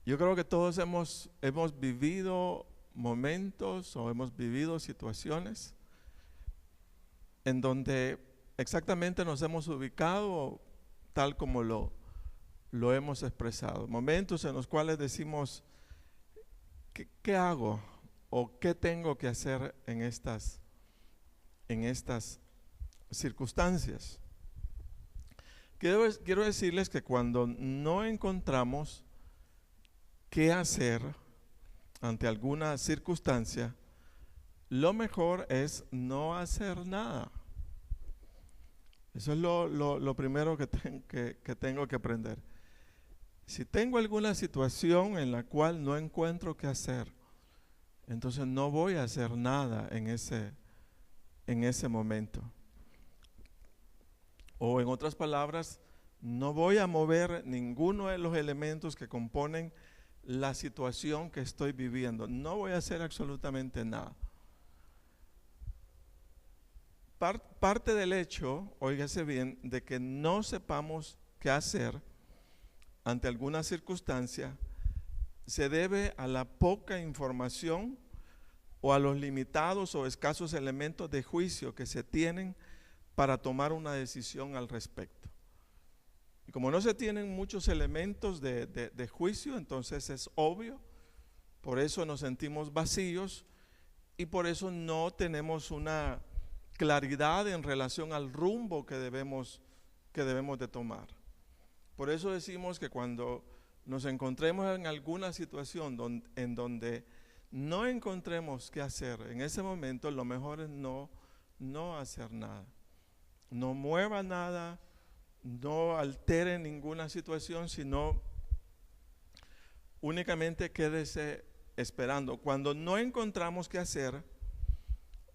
Yo creo que todos hemos vivido momentos o hemos vivido situaciones en donde exactamente nos hemos ubicado tal como lo hemos expresado. Momentos en los cuales decimos, ¿qué hago? ¿O qué tengo que hacer en estas circunstancias? Quiero decirles que cuando no encontramos qué hacer ante alguna circunstancia, lo mejor es no hacer nada. Eso es lo primero que tengo que aprender. Si tengo alguna situación en la cual no encuentro qué hacer, entonces no voy a hacer nada en ese momento. O en otras palabras, no voy a mover ninguno de los elementos que componen la situación que estoy viviendo. No voy a hacer absolutamente nada. Parte del hecho, óigase bien, de que no sepamos qué hacer ante alguna circunstancia se debe a la poca información o a los limitados o escasos elementos de juicio que se tienen para tomar una decisión al respecto. Y como no se tienen muchos elementos de juicio, entonces es obvio, por eso nos sentimos vacíos y por eso no tenemos una claridad en relación al rumbo que debemos de tomar. Por eso decimos que cuando nos encontremos en alguna situación en donde no encontremos qué hacer, en ese momento lo mejor es no hacer nada. No mueva nada, no altere ninguna situación, sino únicamente quédese esperando. Cuando no encontramos qué hacer,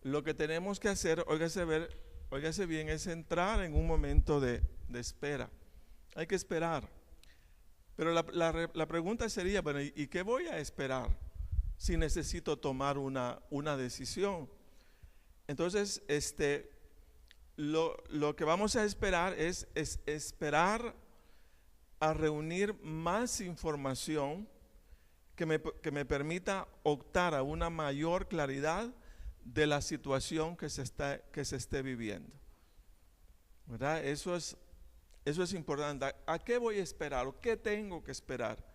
lo que tenemos que hacer, óigase bien, es entrar en un momento de espera. Hay que esperar. Pero la pregunta sería, bueno, ¿y qué voy a esperar si necesito tomar una decisión? Entonces, lo que vamos a esperar es esperar a reunir más información que me permita optar a una mayor claridad de la situación que se esté viviendo, ¿verdad? Eso es importante. ¿A qué voy a esperar o qué tengo que esperar?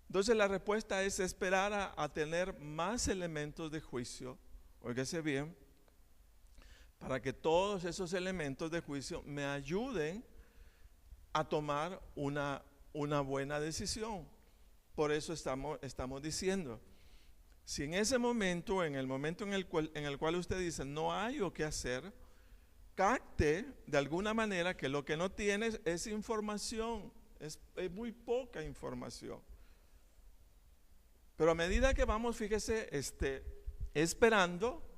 Entonces la respuesta es esperar a tener más elementos de juicio, óigase bien, para que todos esos elementos de juicio me ayuden a tomar una buena decisión. Por eso estamos diciendo, si en ese momento, en el momento en el cual usted dice no hay o qué hacer, capte de alguna manera que lo que no tiene es información, es muy poca información. Pero a medida que vamos, fíjese, esperando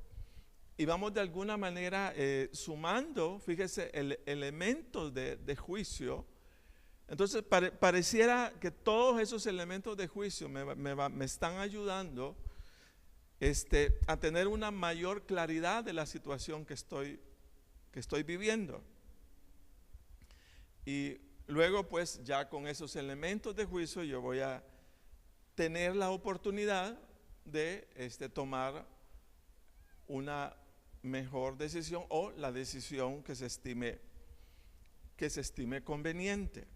y vamos de alguna manera sumando, fíjese, elementos de juicio, entonces pareciera que todos esos elementos de juicio me están ayudando a tener una mayor claridad de la situación que estoy viviendo. Y luego pues ya con esos elementos de juicio yo voy a tener la oportunidad de tomar una mejor decisión o la decisión que se estime conveniente.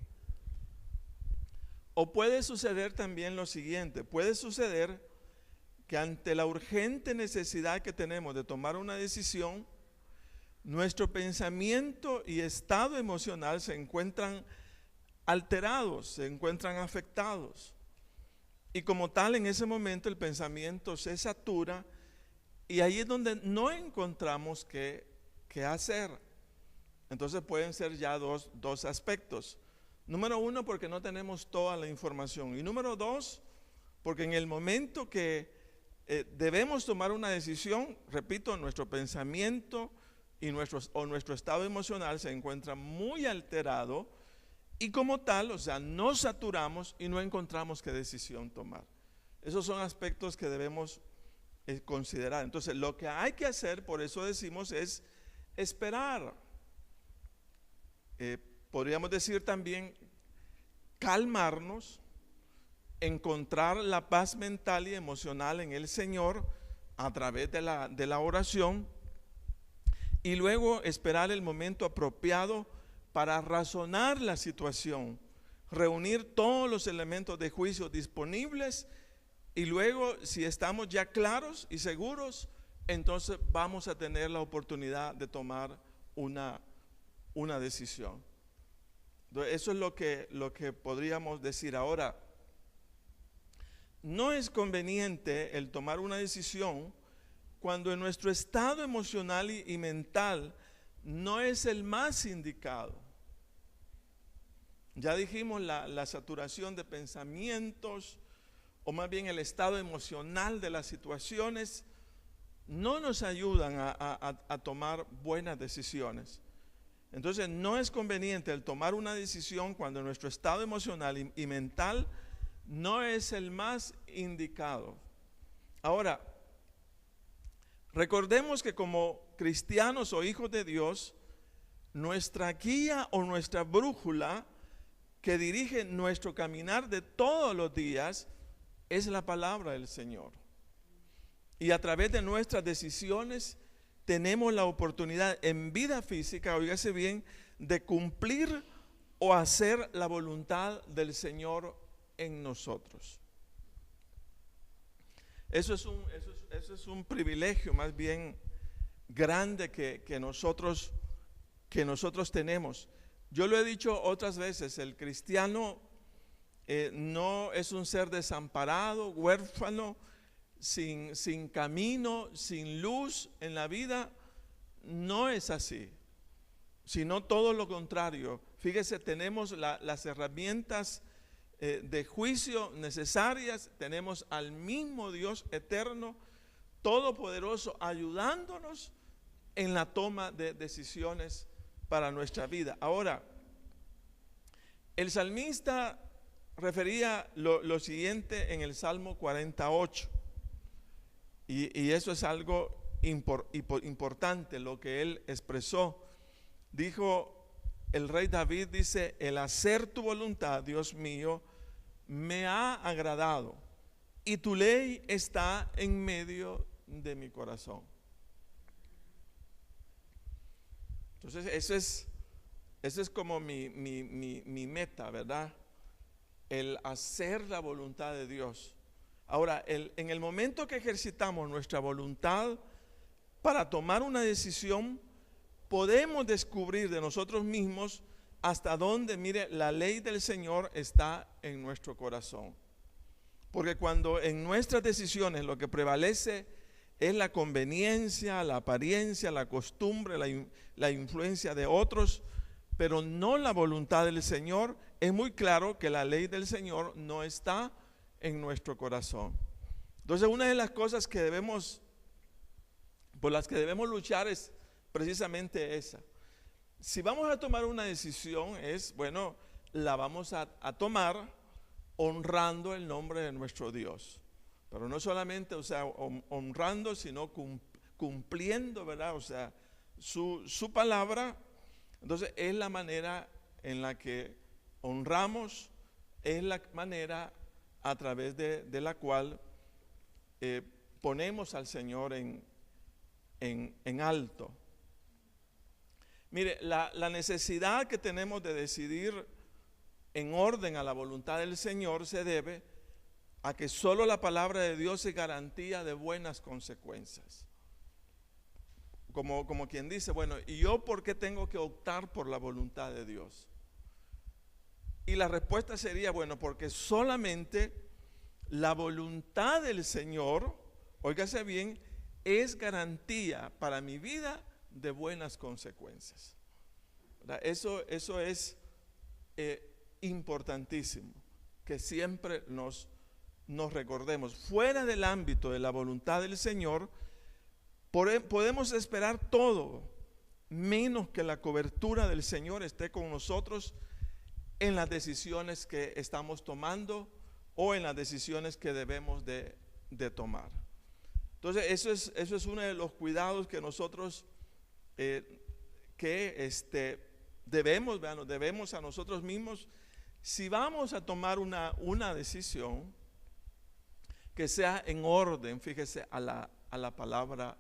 O puede suceder también lo siguiente, puede suceder que ante la urgente necesidad que tenemos de tomar una decisión, nuestro pensamiento y estado emocional se encuentran alterados, se encuentran afectados. Y como tal, en ese momento el pensamiento se satura y ahí es donde no encontramos qué hacer. Entonces pueden ser ya dos aspectos. Número uno, porque no tenemos toda la información. Y número dos, porque en el momento que debemos tomar una decisión, repito, nuestro pensamiento y nuestro estado emocional se encuentra muy alterado y como tal, o sea, nos saturamos y no encontramos qué decisión tomar. Esos son aspectos que debemos considerar. Entonces, lo que hay que hacer, por eso decimos, es esperar. Podríamos decir también calmarnos encontrar la paz mental y emocional en el Señor a través de la oración, y luego esperar el momento apropiado para razonar la situación, reunir todos los elementos de juicio disponibles, y luego, si estamos ya claros y seguros, entonces vamos a tener la oportunidad de tomar una decisión. Entonces, eso es lo que podríamos decir. Ahora, no es conveniente el tomar una decisión cuando en nuestro estado emocional y mental no es el más indicado. Ya dijimos, la saturación de pensamientos, o más bien el estado emocional de las situaciones, no nos ayudan a tomar buenas decisiones. Entonces, no es conveniente el tomar una decisión cuando nuestro estado emocional y mental no es el más indicado. Ahora, recordemos que como cristianos o hijos de Dios, nuestra guía o nuestra brújula que dirige nuestro caminar de todos los días es la palabra del Señor. Y a través de nuestras decisiones tenemos la oportunidad en vida física, oígase bien, de cumplir o hacer la voluntad del Señor en nosotros. Eso es un privilegio más bien grande que nosotros tenemos. Yo lo he dicho otras veces, el cristiano no es un ser desamparado, huérfano, sin camino, sin luz en la vida. No es así, sino todo lo contrario. Fíjese, tenemos las herramientas de juicio necesarias, tenemos al mismo Dios eterno, todopoderoso, ayudándonos en la toma de decisiones para nuestra vida. Ahora, el salmista refería lo siguiente en el Salmo 48, y eso es algo importante, lo que él expresó. Dijo el rey David, dice: el hacer tu voluntad, Dios mío, me ha agradado, y tu ley está en medio de mi corazón. Entonces, eso es como mi meta, ¿verdad? El hacer la voluntad de Dios. Ahora, en el momento que ejercitamos nuestra voluntad para tomar una decisión, podemos descubrir de nosotros mismos hasta dónde, mire, la ley del Señor está en nuestro corazón. Porque cuando en nuestras decisiones lo que prevalece es la conveniencia, la apariencia, la costumbre, la influencia de otros, pero no la voluntad del Señor, es muy claro que la ley del Señor no está en nuestro corazón. Entonces, una de las cosas por las que debemos luchar es precisamente esa. Si vamos a tomar una decisión, la vamos a tomar honrando el nombre de nuestro Dios. Pero no solamente, honrando, sino cumpliendo, ¿verdad? Su palabra. Entonces, es la manera en la que honramos, es la manera a través de la cual ponemos al Señor en alto. Mire, la necesidad que tenemos de decidir en orden a la voluntad del Señor se debe a que solo la palabra de Dios es garantía de buenas consecuencias. Como quien dice, ¿y yo por qué tengo que optar por la voluntad de Dios? Y la respuesta sería, porque solamente la voluntad del Señor, óigase bien, es garantía para mi vida de buenas consecuencias. Eso es importantísimo, que siempre nos recordemos. Fuera del ámbito de la voluntad del Señor, podemos esperar todo, menos que la cobertura del Señor esté con nosotros en las decisiones que estamos tomando o en las decisiones que debemos de tomar. Entonces, eso es uno de los cuidados que nosotros debemos a nosotros mismos. Si vamos a tomar una decisión, que sea en orden, fíjese, a la palabra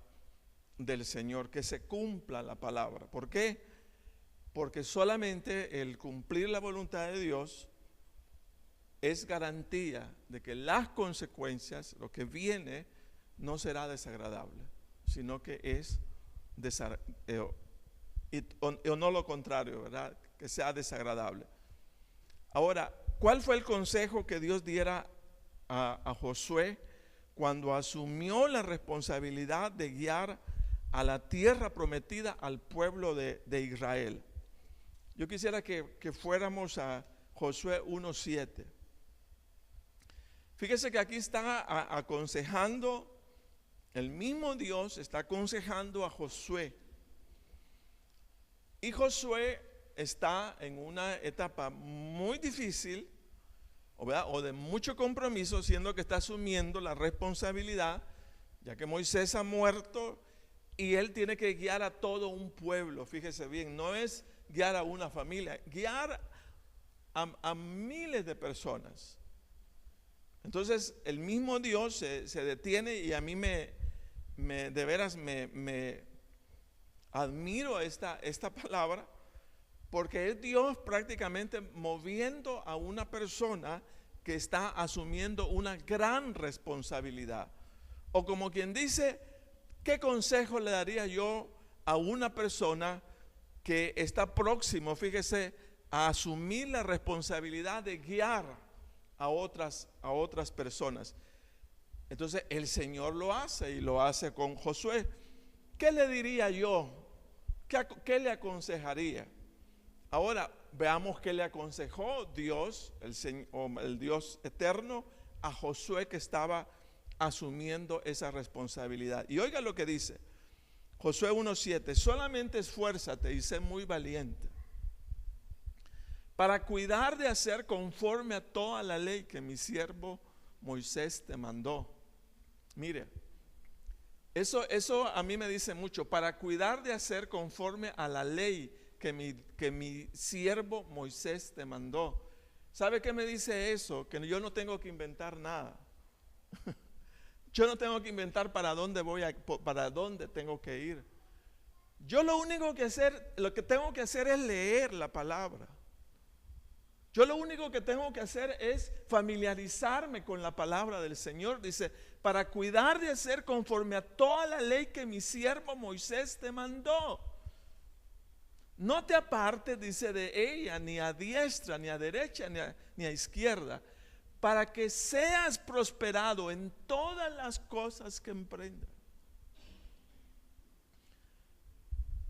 del Señor, que se cumpla la palabra. ¿Por qué? Porque solamente el cumplir la voluntad de Dios es garantía de que las consecuencias, lo que viene, no será desagradable, sino que es o no lo contrario, ¿verdad? Que sea desagradable. Ahora, ¿cuál fue el consejo que Dios diera a Josué cuando asumió la responsabilidad de guiar a la tierra prometida al pueblo de Israel? Yo quisiera que fuéramos a Josué 1:7. Fíjese que aquí está aconsejando, el mismo Dios está aconsejando a Josué. Y Josué está en una etapa muy difícil, o de mucho compromiso, siendo que está asumiendo la responsabilidad, ya que Moisés ha muerto y él tiene que guiar a todo un pueblo. Fíjese bien, no es guiar a una familia, guiar a miles de personas. Entonces el mismo Dios se detiene, y a mí de veras me admiro esta palabra, porque es Dios prácticamente moviendo a una persona que está asumiendo una gran responsabilidad. O como quien dice, ¿qué consejo le daría yo a una persona que está próximo, fíjese, a asumir la responsabilidad de guiar a otras personas? Entonces el Señor lo hace, y lo hace con Josué. ¿Qué le diría yo? ¿Qué le aconsejaría? Ahora veamos qué le aconsejó Dios, el Dios eterno, a Josué, que estaba asumiendo esa responsabilidad. Y oiga lo que dice Josué 1:7: solamente esfuérzate y sé muy valiente para cuidar de hacer conforme a toda la ley que mi siervo Moisés te mandó. Mire, eso a mí me dice mucho, para cuidar de hacer conforme a la ley que mi siervo Moisés te mandó. ¿Sabe qué me dice eso? Que yo no tengo que inventar nada. Yo no tengo que inventar para dónde tengo que ir. Yo lo que tengo que hacer es leer la palabra. Yo lo único que tengo que hacer es familiarizarme con la palabra del Señor. Dice, para cuidar de hacer conforme a toda la ley que mi siervo Moisés te mandó. No te apartes, dice, de ella, ni a diestra, ni a derecha, ni a izquierda, para que seas prosperado en todas las cosas que emprendas.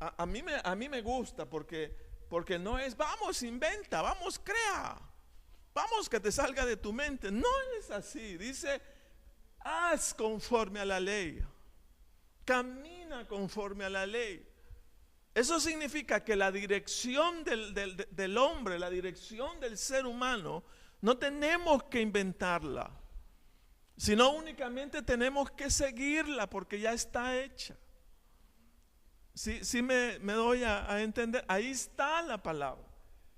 A mí me gusta porque no es, vamos, inventa, vamos, crea, vamos, que te salga de tu mente. No es así. Dice, haz conforme a la ley, camina conforme a la ley. Eso significa que la dirección del hombre, la dirección del ser humano, no tenemos que inventarla, sino únicamente tenemos que seguirla, porque ya está hecha. Sí me doy a entender. Ahí está la palabra.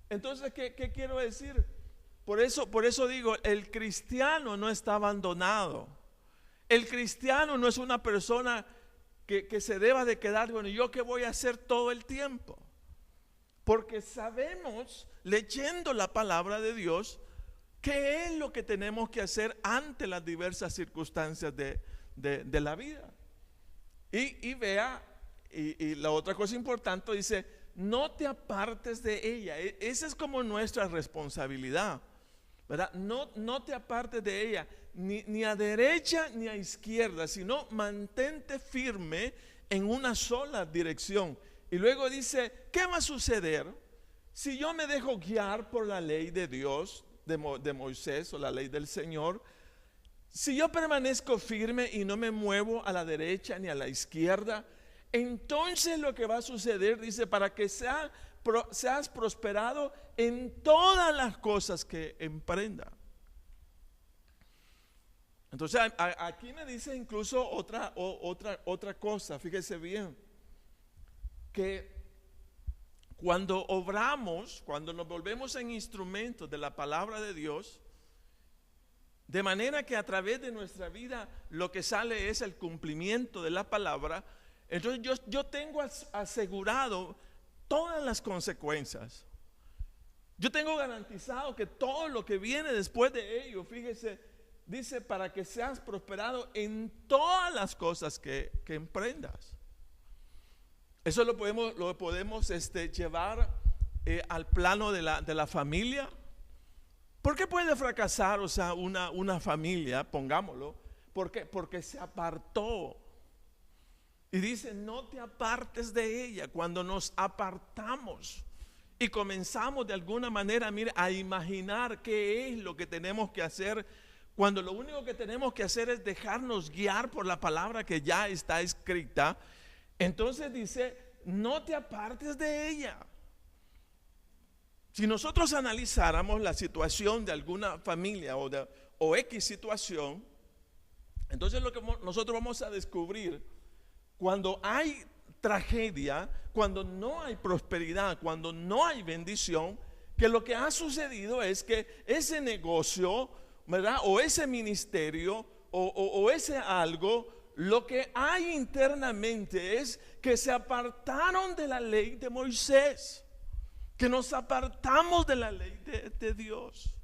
Entonces, ¿qué quiero decir? Por eso digo, el cristiano no está abandonado. El cristiano no es una persona que se deba de quedar, bueno, ¿yo qué voy a hacer todo el tiempo? Porque sabemos, leyendo la palabra de Dios, qué es lo que tenemos que hacer ante las diversas circunstancias de la vida. Y vea, y la otra cosa importante dice, no te apartes de ella. Esa es como nuestra responsabilidad, ¿verdad? No te apartes de ella, ni a derecha ni a izquierda, sino mantente firme en una sola dirección. Y luego dice, ¿qué va a suceder si yo me dejo guiar por la ley de Dios, de Moisés, o la ley del Señor? Si yo permanezco firme y no me muevo a la derecha ni a la izquierda, entonces lo que va a suceder, dice, para que seas prosperado en todas las cosas que emprenda. Entonces aquí me dice incluso otra cosa, fíjese bien, que cuando obramos, cuando nos volvemos en instrumentos de la palabra de Dios, De manera que a través de nuestra vida lo que sale es el cumplimiento de la palabra. Entonces yo tengo asegurado todas las consecuencias. Yo tengo garantizado que todo lo que viene después de ello, fíjese, dice para que seas prosperado en todas las cosas que emprendas. Eso lo podemos llevar al plano de la familia. ¿Por qué puede fracasar, una familia, pongámoslo? Porque se apartó. Y dice, no te apartes de ella. Cuando nos apartamos y comenzamos de alguna manera, mire, a imaginar qué es lo que tenemos que hacer, cuando lo único que tenemos que hacer es dejarnos guiar por la palabra que ya está escrita, entonces dice, no te apartes de ella. Si nosotros analizáramos la situación de alguna familia o X situación, entonces lo que nosotros vamos a descubrir, cuando hay tragedia, cuando no hay prosperidad, cuando no hay bendición, que lo que ha sucedido es que ese negocio, ¿verdad? O ese ministerio o ese algo, lo que hay internamente es que se apartaron de la ley de Moisés, que nos apartamos de la ley de Dios.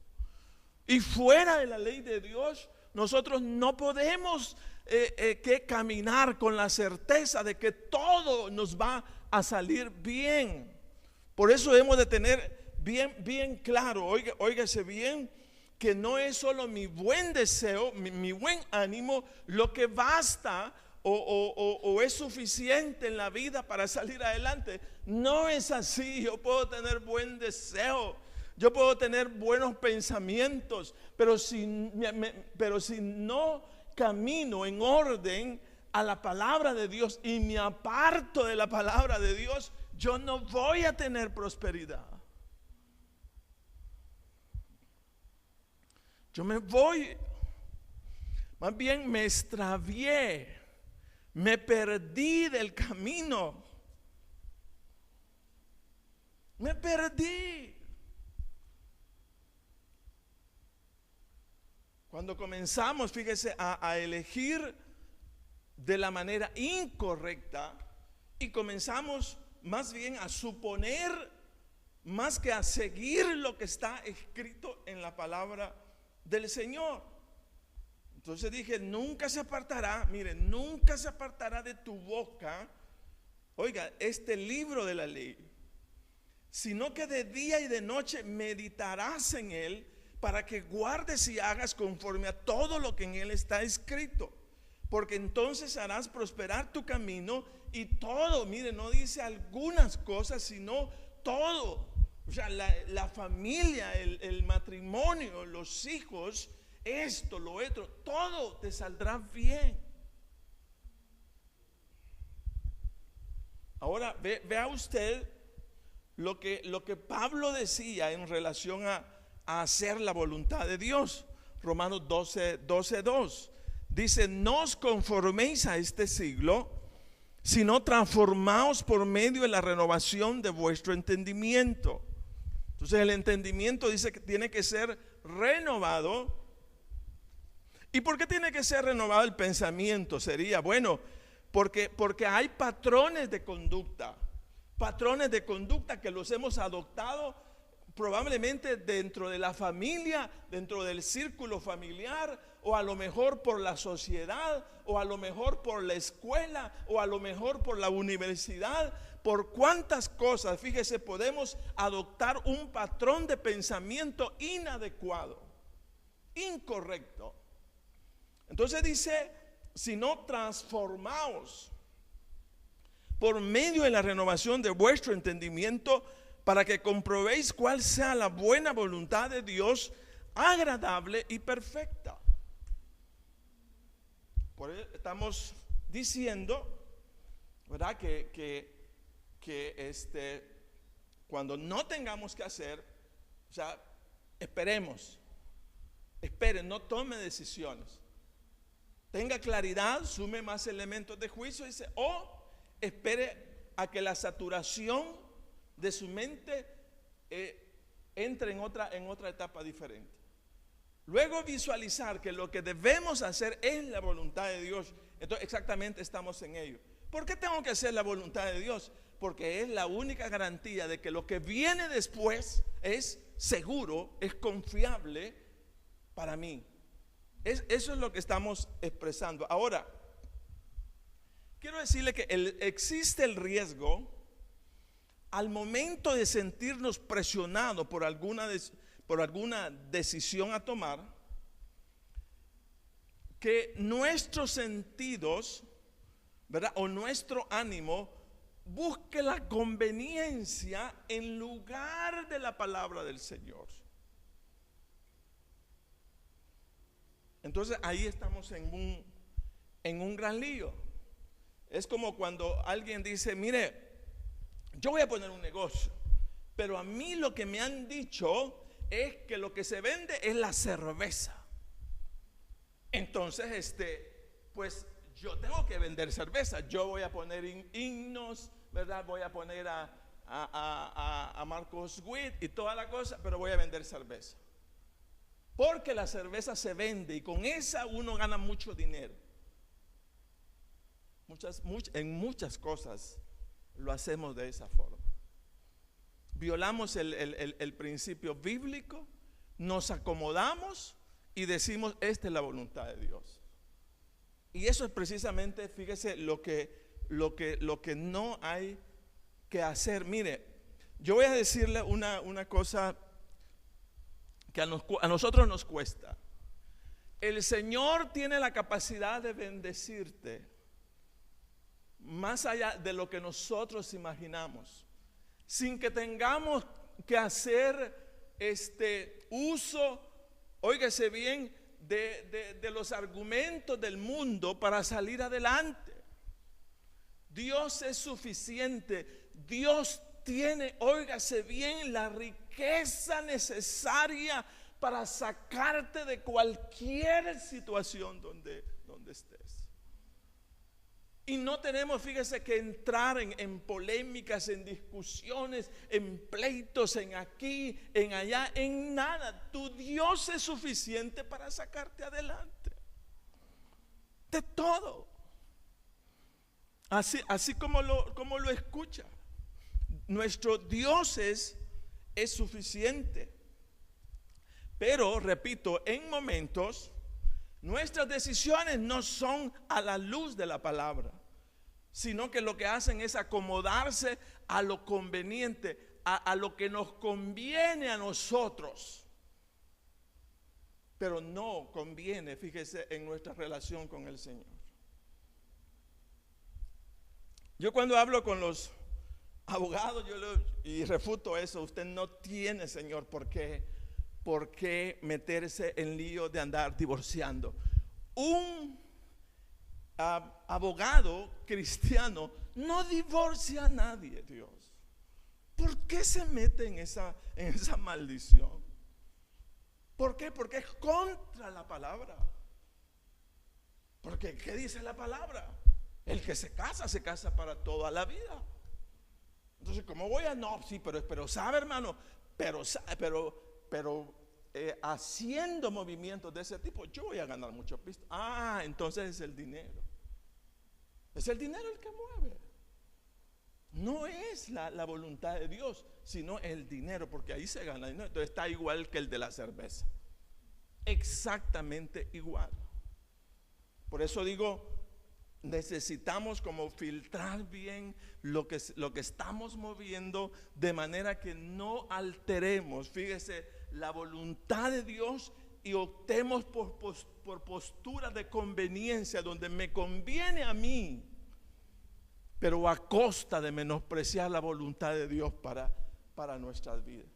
Y fuera de la ley de Dios, nosotros no podemos que caminar con la certeza de que todo nos va a salir bien. Por eso hemos de tener bien claro, óigase bien, que no es solo mi buen deseo, mi buen ánimo, lo que basta o es suficiente en la vida para salir adelante. No es así. Yo puedo tener buen deseo, yo puedo tener buenos pensamientos, pero si no camino en orden a la palabra de Dios y me aparto de la palabra de Dios, yo no voy a tener prosperidad. Yo me voy, más bien me extravié, me perdí del camino, me perdí. Cuando comenzamos, fíjese, a elegir de la manera incorrecta y comenzamos más bien a suponer más que a seguir lo que está escrito en la palabra del Señor. Entonces dije, nunca se apartará, mire, nunca se apartará de tu boca, oiga, este libro de la ley, sino que de día y de noche meditarás en él, para que guardes y hagas conforme a todo lo que en él está escrito, porque entonces harás prosperar tu camino y todo, mire, no dice algunas cosas, sino todo. O sea, la familia, el matrimonio, los hijos, esto, lo otro, todo te saldrá bien. Ahora vea usted lo que Pablo decía en relación a hacer la voluntad de Dios. Romanos 12:2 dice, no os conforméis a este siglo, sino transformaos por medio de la renovación de vuestro entendimiento. Entonces el entendimiento dice que tiene que ser renovado. ¿Y por qué tiene que ser renovado el pensamiento? Sería, bueno, porque hay patrones de conducta que los hemos adoptado probablemente dentro de la familia, dentro del círculo familiar, o a lo mejor por la sociedad, o a lo mejor por la escuela, o a lo mejor por la universidad. Por cuántas cosas, fíjese, podemos adoptar un patrón de pensamiento inadecuado, incorrecto. Entonces dice, si no transformaos por medio de la renovación de vuestro entendimiento, para que comprobéis cuál sea la buena voluntad de Dios, agradable y perfecta. Por eso estamos diciendo, ¿verdad? Que cuando no tengamos que hacer, o sea, esperen, no tome decisiones. Tenga claridad, sume más elementos de juicio, dice, o espere a que la saturación de su mente entre en otra etapa diferente. luego visualizar que lo que debemos hacer es la voluntad de Dios, entonces exactamente estamos en ello. ¿Por qué tengo que hacer la voluntad de Dios? Porque es la única garantía de que lo que viene después es seguro, es confiable para mí. Eso es lo que estamos expresando. Ahora, quiero decirle que existe el riesgo al momento de sentirnos presionados por alguna decisión a tomar, que nuestros sentidos, ¿verdad?, o nuestro ánimo busque la conveniencia en lugar de la palabra del Señor. Entonces ahí estamos en un gran lío. Es como cuando alguien dice, mire, yo voy a poner un negocio, pero a mí lo que me han dicho es que lo que se vende es la cerveza. Entonces, pues yo tengo que vender cerveza. Yo voy a poner himnos, ¿verdad? Voy a poner a Marcos Witt y toda la cosa, pero voy a vender cerveza. Porque la cerveza se vende y con esa uno gana mucho dinero. En muchas cosas lo hacemos de esa forma. Violamos el principio bíblico, nos acomodamos y decimos, esta es la voluntad de Dios. Y eso es precisamente, fíjese, lo que no hay que hacer. Mire, yo voy a decirle una cosa que a nosotros nos cuesta. El Señor tiene la capacidad de bendecirte más allá de lo que nosotros imaginamos, sin que tengamos que hacer uso, óigase bien, de los argumentos del mundo para salir adelante. Dios es suficiente. Dios tiene, óigase bien, la riqueza necesaria para sacarte de cualquier situación donde estés. Y no tenemos, fíjese, que entrar en polémicas, en discusiones, en pleitos, en aquí, en allá, en nada. Tu Dios es suficiente para sacarte adelante de todo. Así como lo escucha. Nuestro Dios es suficiente. Pero, repito, en momentos nuestras decisiones no son a la luz de la palabra, sino que lo que hacen es acomodarse a lo conveniente, a lo que nos conviene a nosotros. Pero no conviene, fíjese, en nuestra relación con el Señor. Yo cuando hablo con los abogados, y refuto eso, usted no tiene, Señor, ¿por qué meterse en lío de andar divorciando? Un abogado cristiano no divorcia a nadie, Dios. ¿Por qué se mete en esa maldición? ¿Por qué? Porque es contra la palabra. Porque ¿qué dice la palabra? El que se casa para toda la vida. Entonces, ¿cómo voy a? No, sí, pero sabe, hermano, pero haciendo movimientos de ese tipo, yo voy a ganar mucho pisto. Entonces es el dinero. Es el dinero el que mueve. No es la voluntad de Dios, sino el dinero, porque ahí se gana dinero. Entonces está igual que el de la cerveza. Exactamente igual. Por eso digo, necesitamos como filtrar bien lo que estamos moviendo, de manera que no alteremos, fíjese, la voluntad de Dios y optemos por posturas de conveniencia donde me conviene a mí, pero a costa de menospreciar la voluntad de Dios para nuestras vidas.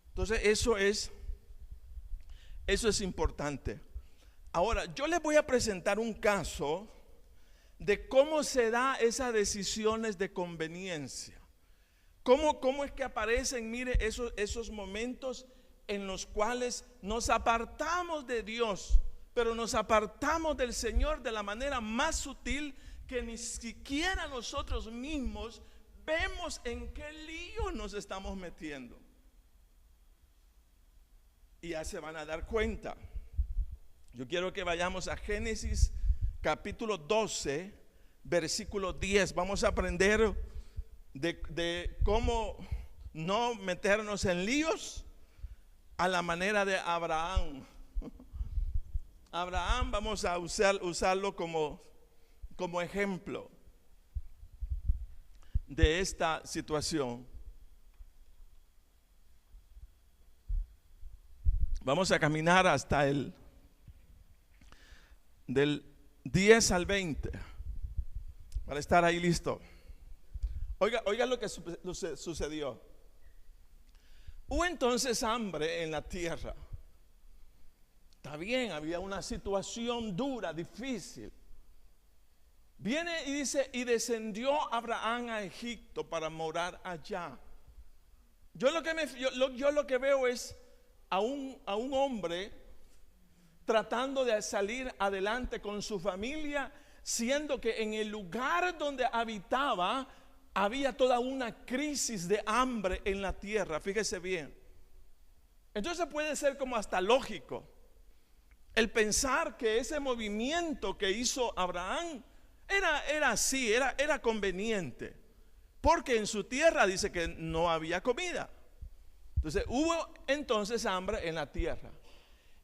Entonces eso es importante. Ahora, yo les voy a presentar un caso de cómo se da esas decisiones de conveniencia. ¿Cómo es que aparecen, mire, esos momentos en los cuales nos apartamos de Dios, pero nos apartamos del Señor de la manera más sutil que ni siquiera nosotros mismos vemos en qué lío nos estamos metiendo? Y ya se van a dar cuenta. Yo quiero que vayamos a Génesis capítulo 12, versículo 10. Vamos a aprender de cómo no meternos en líos a la manera de Abraham. Abraham vamos a usarlo como ejemplo de esta situación. Vamos a caminar hasta del 10 al 20 para estar ahí listo. Oiga lo que sucedió. Hubo entonces hambre en la tierra. Está bien, había una situación dura, difícil. Viene y dice, y descendió Abraham a Egipto para morar allá. Yo lo que veo es a un hombre tratando de salir adelante con su familia, siendo que en el lugar donde habitaba había toda una crisis de hambre en la tierra. Fíjese bien. Entonces puede ser como hasta lógico el pensar que ese movimiento que hizo Abraham era así, era conveniente, porque en su tierra dice que no había comida. Entonces hubo entonces hambre en la tierra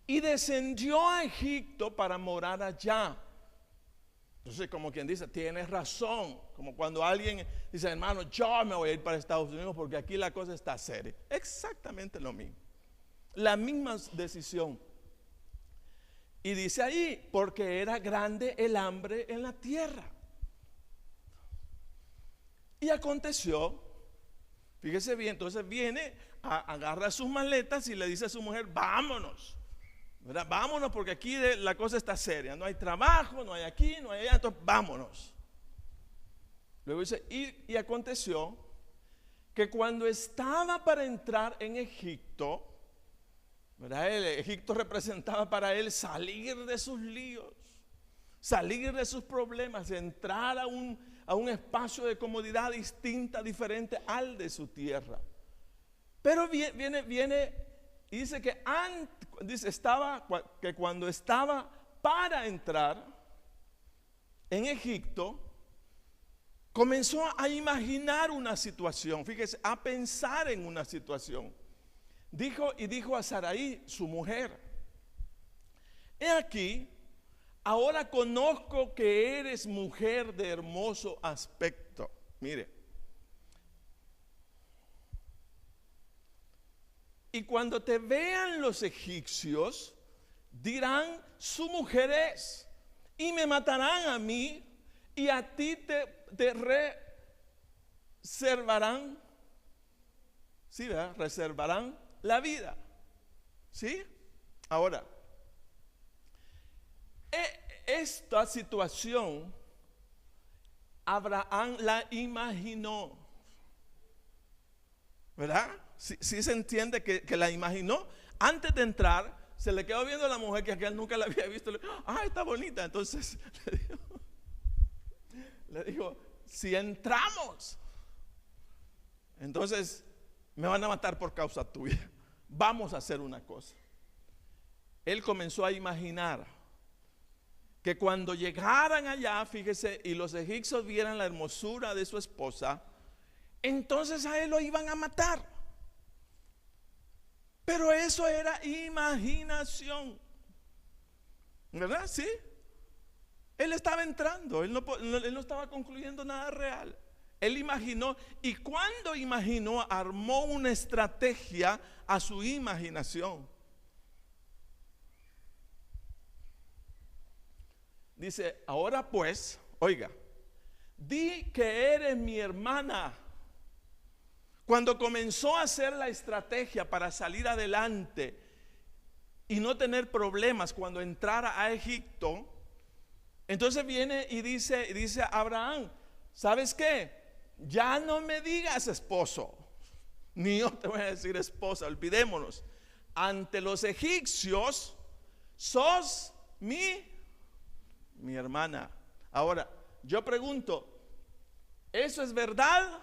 y descendió a Egipto para morar allá. Entonces, como quien dice, tienes razón, como cuando alguien dice, hermano, yo me voy a ir para Estados Unidos porque aquí la cosa está seria. Exactamente lo mismo, la misma decisión. Y dice ahí, porque era grande el hambre en la tierra. Y aconteció, fíjese bien, entonces viene, agarra sus maletas y le dice a su mujer, vámonos, ¿verdad? Vámonos porque aquí la cosa está seria, no hay trabajo, no hay aquí, no hay allá, entonces vámonos. Luego dice, y aconteció que cuando estaba para entrar en Egipto, ¿verdad? Egipto representaba para él salir de sus líos, salir de sus problemas, entrar a un espacio de comodidad distinta, diferente al de su tierra. Pero viene y dice que que cuando estaba para entrar en Egipto, comenzó a imaginar una situación, fíjese, a pensar en una situación. Dijo a Sarai, su mujer, he aquí, ahora conozco que eres mujer de hermoso aspecto. Mire, y cuando te vean los egipcios, dirán, su mujer es, y me matarán a mí, y a ti te reservarán, ¿sí, verdad? Reservarán la vida. ¿Sí? Ahora, esta situación Abraham la imaginó, ¿verdad? Sí se entiende que la imaginó. Antes de entrar, se le quedó viendo a la mujer que aquel nunca la había visto. Está bonita. Entonces le dijo, si entramos, entonces me van a matar por causa tuya. Vamos a hacer una cosa. Él comenzó a imaginar que cuando llegaran allá, fíjese, y los egipcios vieran la hermosura de su esposa, entonces a él lo iban a matar. Pero eso era imaginación, ¿verdad? Sí. Él estaba entrando, él no estaba concluyendo nada real. Él imaginó, y cuando imaginó, armó una estrategia a su imaginación. Dice, ahora pues, oiga, di que eres mi hermana. Cuando comenzó a hacer la estrategia para salir adelante y no tener problemas cuando entrara a Egipto, entonces viene y dice a Abraham, ¿sabes qué? Ya no me digas esposo, ni yo te voy a decir esposa, olvidémonos. Ante los egipcios sos mi hermana. Ahora, yo pregunto, ¿eso es verdad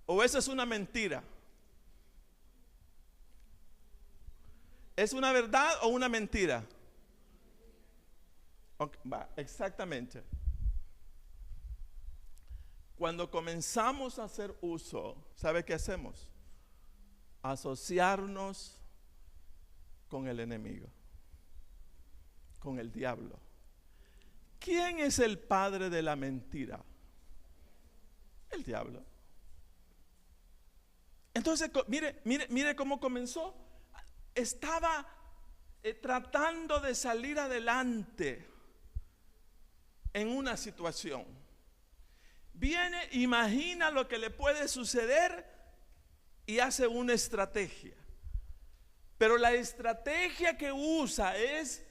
o eso es una mentira? ¿Es una verdad o una mentira? Ok, va, exactamente. Cuando comenzamos a hacer uso, ¿sabe qué hacemos? Asociarnos con el enemigo, con el diablo. ¿Quién es el padre de la mentira? El diablo. Entonces, mire cómo comenzó. Estaba tratando de salir adelante en una situación. Viene, imagina lo que le puede suceder y hace una estrategia. Pero la estrategia que usa es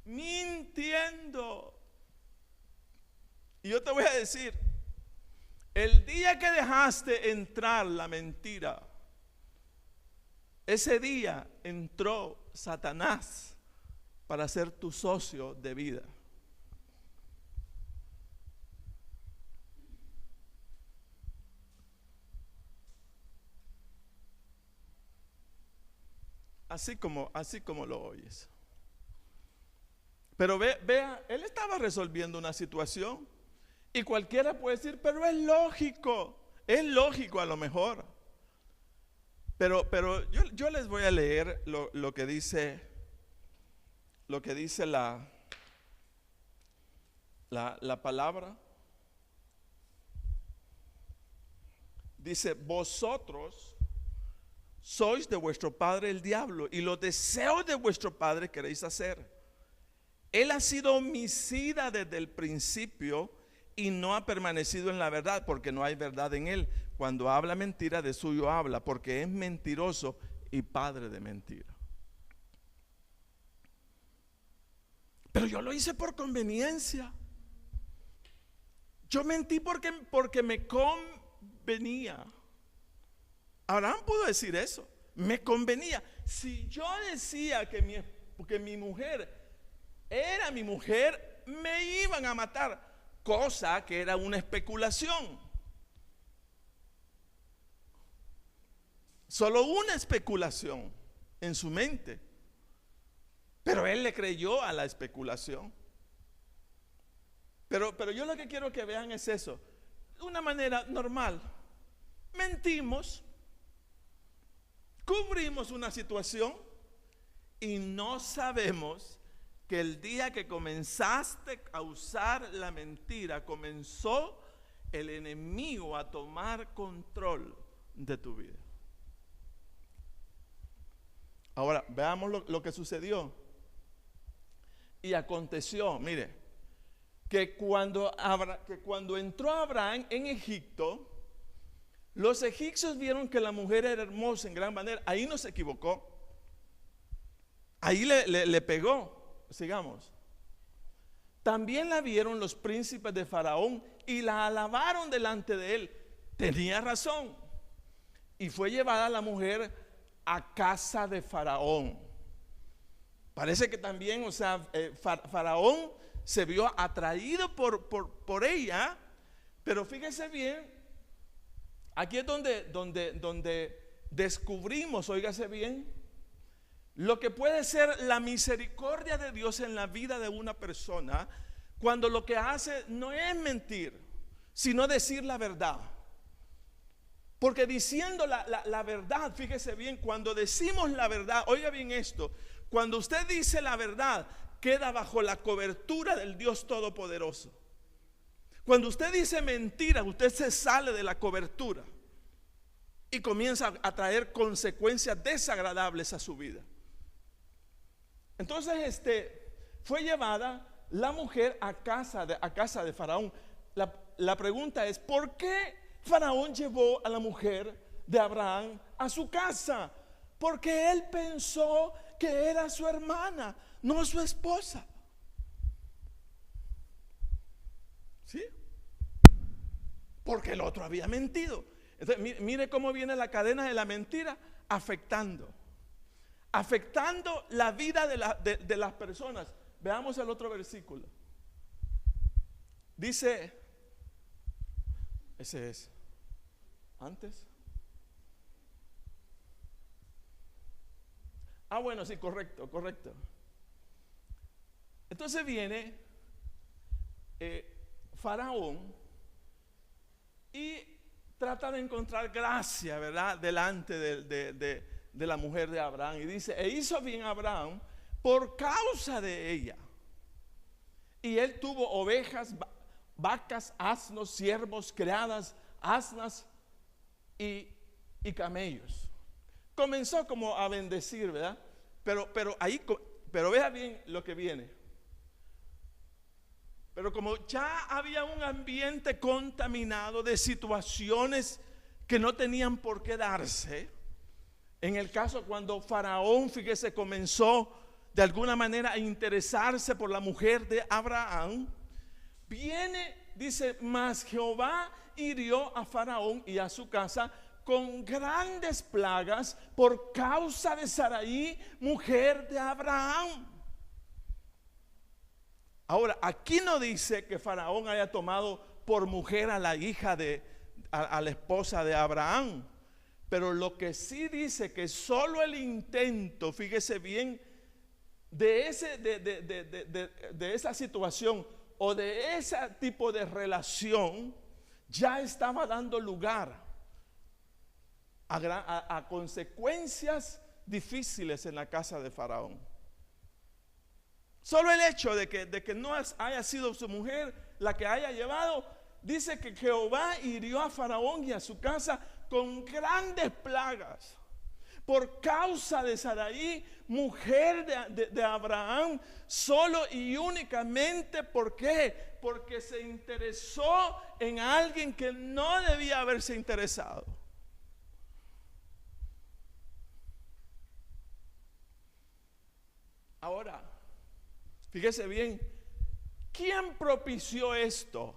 mintiendo. Y yo te voy a decir, el día que dejaste entrar la mentira, ese día entró Satanás para ser tu socio de vida. Así como lo oyes. Pero vea, él estaba resolviendo una situación y cualquiera puede decir, pero es lógico a lo mejor. Pero yo les voy a leer lo que dice la palabra. Dice, vosotros sois de vuestro padre el diablo, y los deseos de vuestro padre queréis hacer. Él ha sido homicida desde el principio y no ha permanecido en la verdad, porque no hay verdad en él. Cuando habla mentira, de suyo habla, porque es mentiroso y padre de mentira. Pero yo lo hice por conveniencia. Yo mentí porque me convenía. Abraham pudo decir eso, me convenía. Si yo decía que mi mujer era mi mujer, me iban a matar, cosa que era una especulación. Solo una especulación en su mente. Pero él le creyó a la especulación. Pero yo lo que quiero que vean es eso. De una manera normal, mentimos, cubrimos una situación y no sabemos que el día que comenzaste a usar la mentira, comenzó el enemigo a tomar control de tu vida. Ahora, veamos lo que sucedió. Y aconteció, mire, que cuando entró Abraham en Egipto, los egipcios vieron que la mujer era hermosa en gran manera. Ahí no se equivocó. Ahí le pegó. Sigamos. También la vieron los príncipes de Faraón y la alabaron delante de él. Tenía razón. Y fue llevada la mujer a casa de Faraón. Parece que también, Faraón se vio atraído por ella. Pero fíjese bien, aquí es donde descubrimos, óigase bien, lo que puede ser la misericordia de Dios en la vida de una persona, cuando lo que hace no es mentir, sino decir la verdad. Porque diciendo la verdad, fíjese bien, cuando decimos la verdad, oiga bien esto, cuando usted dice la verdad, queda bajo la cobertura del Dios Todopoderoso. Cuando usted dice mentira, usted se sale de la cobertura y comienza a traer consecuencias desagradables a su vida. Entonces fue llevada la mujer a casa de Faraón. La pregunta es, ¿por qué Faraón llevó a la mujer de Abraham a su casa? Porque él pensó que era su hermana, no su esposa. ¿Sí? Porque el otro había mentido. Entonces, mire cómo viene la cadena de la mentira afectando la vida de las personas. Veamos el otro versículo. Dice, ese es antes. Bueno, sí, correcto. Entonces viene Faraón y trata de encontrar gracia, ¿verdad?, delante de la mujer de Abraham. Y dice, e hizo bien Abraham por causa de ella. Y él tuvo ovejas, vacas, asnos, siervos, criadas, asnas y camellos. Comenzó como a bendecir, ¿verdad? Pero vea bien lo que viene. Pero como ya había un ambiente contaminado de situaciones que no tenían por qué darse, en el caso cuando Faraón, fíjese, comenzó de alguna manera a interesarse por la mujer de Abraham, viene, dice, mas Jehová hirió a Faraón y a su casa con grandes plagas por causa de Sarai, mujer de Abraham. Ahora, aquí no dice que Faraón haya tomado por mujer a la hija a la esposa de Abraham, pero lo que sí dice que solo el intento, fíjese bien, de esa situación o de ese tipo de relación ya estaba dando lugar a consecuencias difíciles en la casa de Faraón. Solo el hecho de que no haya sido su mujer la que haya llevado, dice que Jehová hirió a Faraón y a su casa con grandes plagas por causa de Sarai, mujer de Abraham, solo y únicamente. ¿Por qué? Porque se interesó en alguien que no debía haberse interesado. Ahora, fíjese bien, ¿quién propició esto?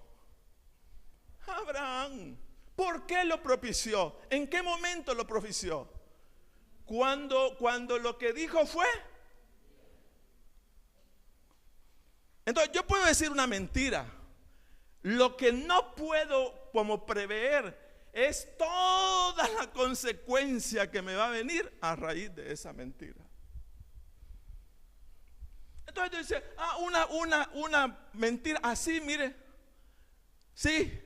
Abraham. ¿Por qué lo propició? ¿En qué momento lo propició? Cuando lo que dijo fue. Entonces yo puedo decir una mentira. Lo que no puedo como prever es toda la consecuencia que me va a venir a raíz de esa mentira. Entonces dice, una mentira así, mire, sí,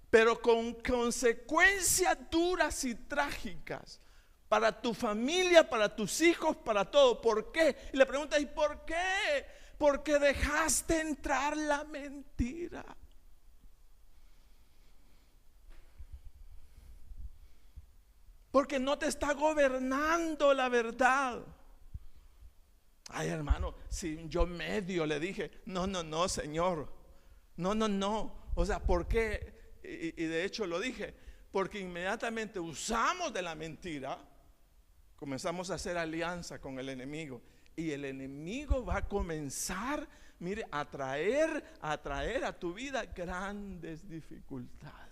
pero con consecuencias duras y trágicas para tu familia, para tus hijos, para todo. ¿Por qué? Y le pregunta, ¿y por qué? Porque dejaste entrar la mentira. Porque no te está gobernando la verdad. Ay, hermano, si yo medio le dije, no, Señor, no. O sea, ¿por qué? Y de hecho lo dije, porque inmediatamente usamos de la mentira, comenzamos a hacer alianza con el enemigo. Y el enemigo va a comenzar, mire, a traer a tu vida grandes dificultades.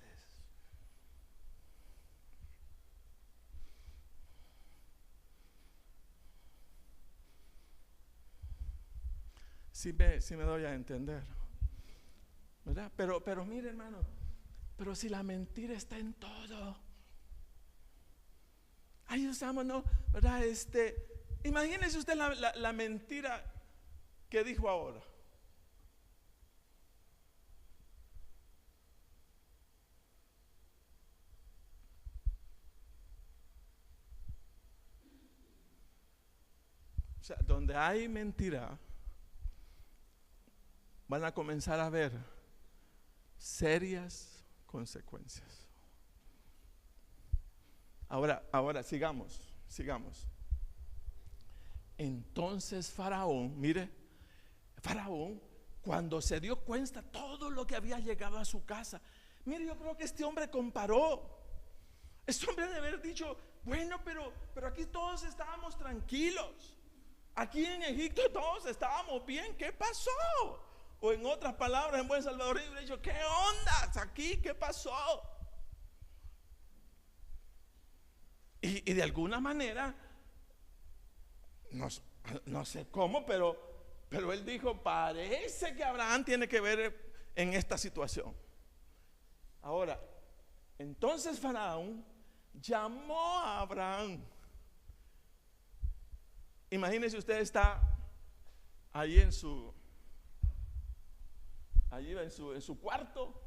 Si me doy a entender, ¿verdad? Pero mire, hermano, pero si la mentira está en todo. Ahí usamos, ¿no? ¿Verdad? Imagínese usted la mentira que dijo ahora. O sea, donde hay mentira, van a comenzar a haber serias consecuencias. Ahora sigamos. Entonces Faraón, mire, cuando se dio cuenta todo lo que había llegado a su casa, mire, yo creo que este hombre comparó. Este hombre debe haber dicho, bueno, pero aquí todos estábamos tranquilos. Aquí en Egipto todos estábamos bien. ¿Qué pasó? O en otras palabras, en buen salvadoreño, le he dicho, ¿qué onda aquí? ¿Qué pasó? Y de alguna manera, no sé cómo, pero él dijo, parece que Abraham tiene que ver en esta situación. Ahora, entonces Faraón llamó a Abraham. Imagínese, usted está ahí en su allí en su cuarto,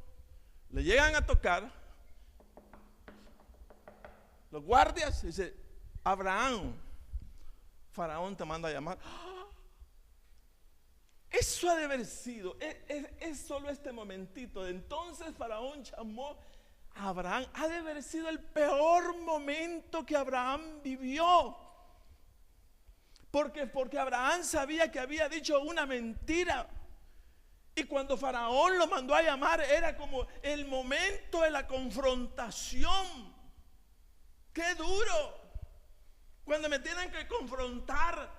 le llegan a tocar los guardias y dice: Abraham, Faraón te manda a llamar. Eso ha de haber sido, es solo este momentito. Entonces Faraón llamó a Abraham. Ha de haber sido el peor momento que Abraham vivió. Porque Abraham sabía que había dicho una mentira. Y cuando Faraón lo mandó a llamar, era como el momento de la confrontación. ¡Qué duro! Cuando me tienen que confrontar.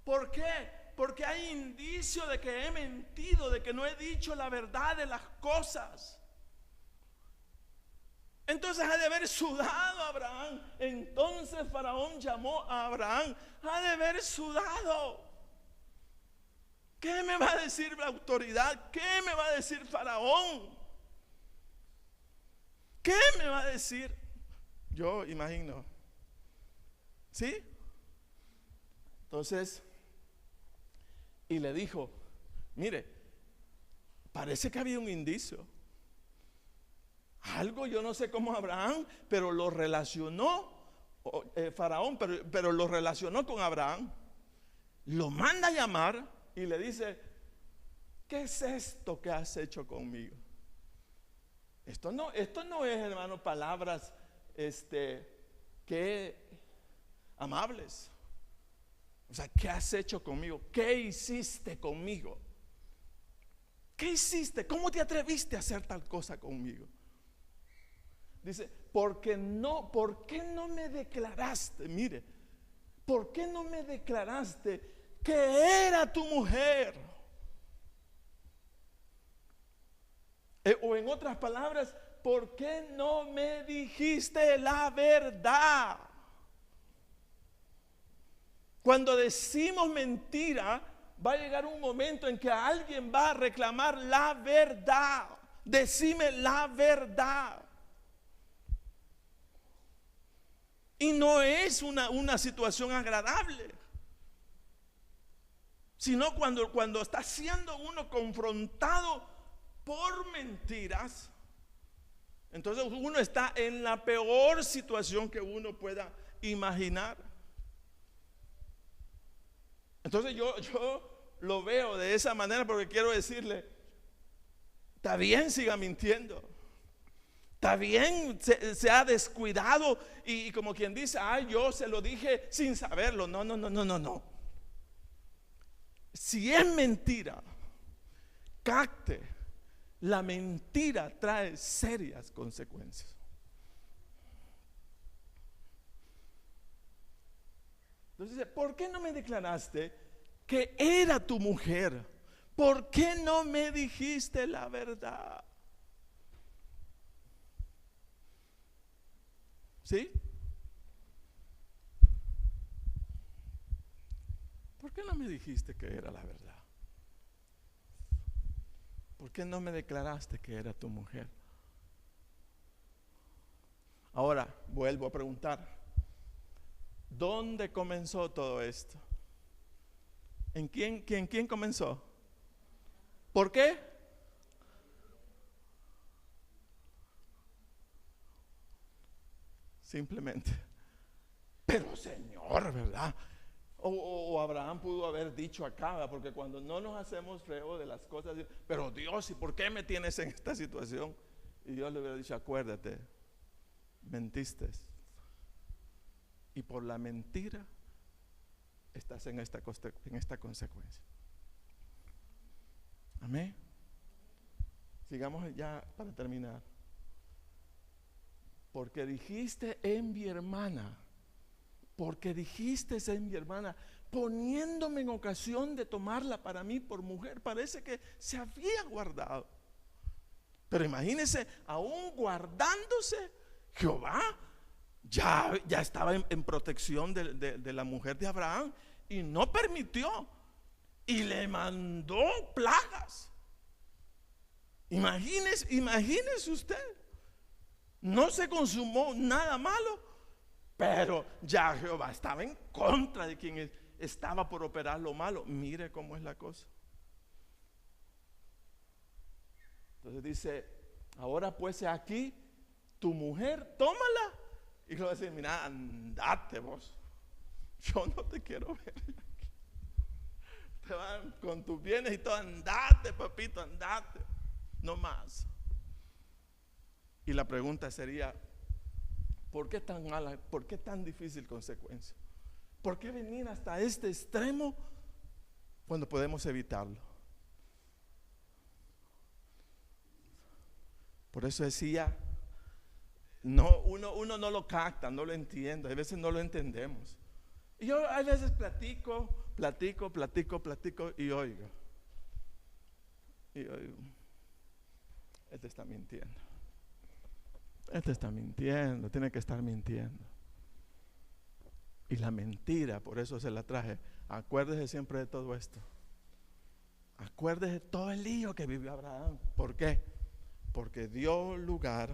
¿Por qué? Porque hay indicio de que he mentido, de que no he dicho la verdad de las cosas. Entonces ha de haber sudado Abraham. Entonces Faraón llamó a Abraham. Ha de haber sudado. ¿Qué me va a decir la autoridad? ¿Qué me va a decir Faraón? ¿Qué me va a decir? Yo imagino. ¿Sí? Entonces, y le dijo: mire, parece que había un indicio. Algo, yo no sé cómo Abraham, pero lo relacionó, Faraón, pero lo relacionó con Abraham. Lo manda a llamar y le dice: ¿qué es esto que has hecho conmigo? Esto no es, hermano, palabras que amables. O sea, ¿qué has hecho conmigo? ¿Qué hiciste conmigo? ¿Qué hiciste? ¿Cómo te atreviste a hacer tal cosa conmigo? Dice: ¿por qué no me declaraste? Mire, ¿por qué no me declaraste que era tu mujer? O en otras palabras, ¿por qué no me dijiste la verdad? Cuando decimos mentira, va a llegar un momento en que alguien va a reclamar la verdad. Decime la verdad. Y no es una situación agradable, sino cuando está siendo uno confrontado por mentiras, entonces uno está en la peor situación que uno pueda imaginar. Entonces yo lo veo de esa manera, porque quiero decirle: está bien, siga mintiendo. Está bien, se ha descuidado y como quien dice: ay, yo se lo dije sin saberlo. No. Si es mentira, capte, la mentira trae serias consecuencias. Entonces dice: ¿por qué no me declaraste que era tu mujer? ¿Por qué no me dijiste la verdad? ¿Sí? ¿Por qué no me dijiste que era la verdad? ¿Por qué no me declaraste que era tu mujer? Ahora vuelvo a preguntar: ¿dónde comenzó todo esto? ¿En quién comenzó? ¿Por qué? Simplemente. Pero Señor, ¿verdad? O Abraham pudo haber dicho acá, porque cuando no nos hacemos feo de las cosas, pero Dios, ¿y por qué me tienes en esta situación? Y Dios le hubiera dicho: acuérdate, mentiste, y por la mentira estás en esta consecuencia. Amén. Sigamos ya para terminar. Porque dijiste en mi hermana, poniéndome en ocasión de tomarla para mí por mujer. Parece que se había guardado. Pero imagínense, aún guardándose, Jehová ya estaba en protección de la mujer de Abraham, y no permitió, y le mandó plagas. Imagínese usted. No se consumó nada malo, pero ya Jehová estaba en contra de quien estaba por operar lo malo. Mire cómo es la cosa. Entonces dice, ahora pues aquí, tu mujer, tómala. Y le va a decir, mira, andate vos. Yo no te quiero ver aquí. Te van con tus bienes y todo, andate, papito, andate. No más. Y la pregunta sería, ¿por qué tan mala? ¿Por qué tan difícil consecuencia? ¿Por qué venir hasta este extremo cuando podemos evitarlo? Por eso decía, no, uno no lo capta, no lo entiende, a veces no lo entendemos. Y yo a veces platico y oigo, este está mintiendo. Este está mintiendo, tiene que estar mintiendo. Y la mentira, por eso se la traje. Acuérdese siempre de todo esto. Acuérdese de todo el lío que vivió Abraham. ¿Por qué? Porque dio lugar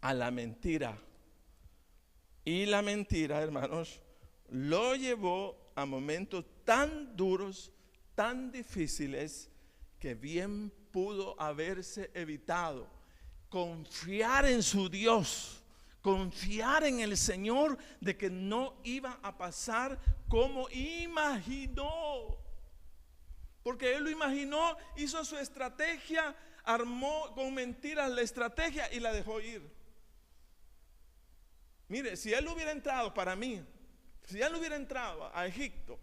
a la mentira. Y la mentira, hermanos, lo llevó a momentos tan duros, tan difíciles, que bien pudo haberse evitado. Confiar en su Dios, confiar en el Señor de que no iba a pasar como imaginó. Porque él lo imaginó, hizo su estrategia, armó con mentiras la estrategia y la dejó ir. Mire, si él hubiera entrado, para mí, si él hubiera entrado a Egipto,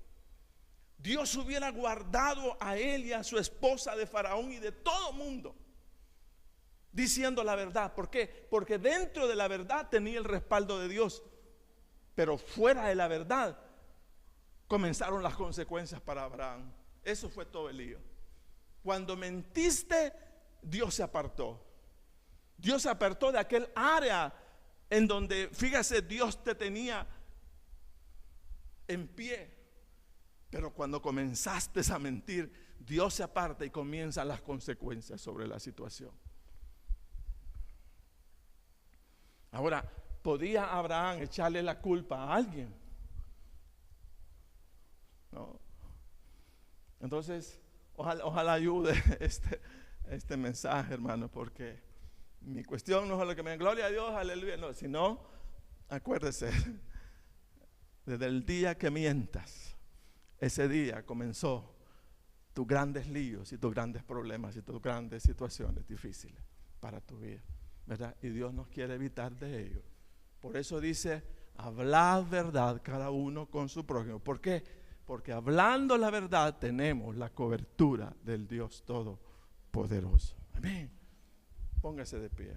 Dios hubiera guardado a él y a su esposa de Faraón y de todo mundo, diciendo la verdad. ¿Por qué? Porque dentro de la verdad tenía el respaldo de Dios, pero fuera de la verdad comenzaron las consecuencias para Abraham. Eso fue todo el lío. Cuando mentiste, Dios se apartó. Dios se apartó de aquel área en donde, fíjese, Dios te tenía en pie. Pero cuando comenzaste a mentir, Dios se aparta y comienzan las consecuencias sobre la situación. Ahora, ¿podía Abraham echarle la culpa a alguien? No. Entonces, ojalá ayude este mensaje, hermano, porque mi cuestión no es lo que me den gloria a Dios, aleluya, no, sino, acuérdese, desde el día que mientas, ese día comenzó tus grandes líos y tus grandes problemas y tus grandes situaciones difíciles para tu vida, ¿verdad? Y Dios nos quiere evitar de ello. Por eso dice, hablad verdad cada uno con su prójimo. ¿Por qué? Porque hablando la verdad tenemos la cobertura del Dios Todopoderoso. Amén. Póngase de pie.